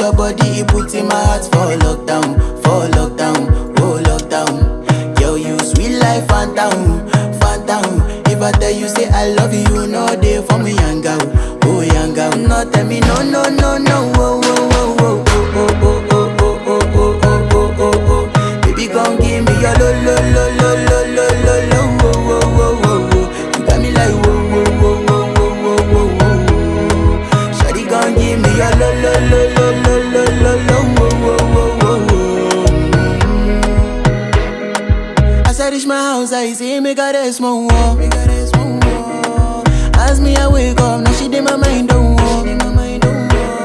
your body, it put in my heart for lockdown, oh lockdown. Girl, you sweet life, phantom, phantom. If I tell you say I love you, no day for me, young girl, oh young girl. No tell me no, no, no, no, oh, oh, oh, oh, oh, oh, oh, oh, oh, oh, oh, oh, oh, oh. Baby, gon' give me your lo, lo, lo, lo, lo, lo, lo, lo, oh, oh, oh, oh, oh. You got me like whoa, whoa, whoa, whoa, whoa, whoa, whoa, whoa. Shawty gon' give me your lo, lo, lo, lo, lo, lo, lo, lo, oh, oh, oh, oh, oh. As I reach my house, I see me got a small wall. As me I wake up, now she did my mind.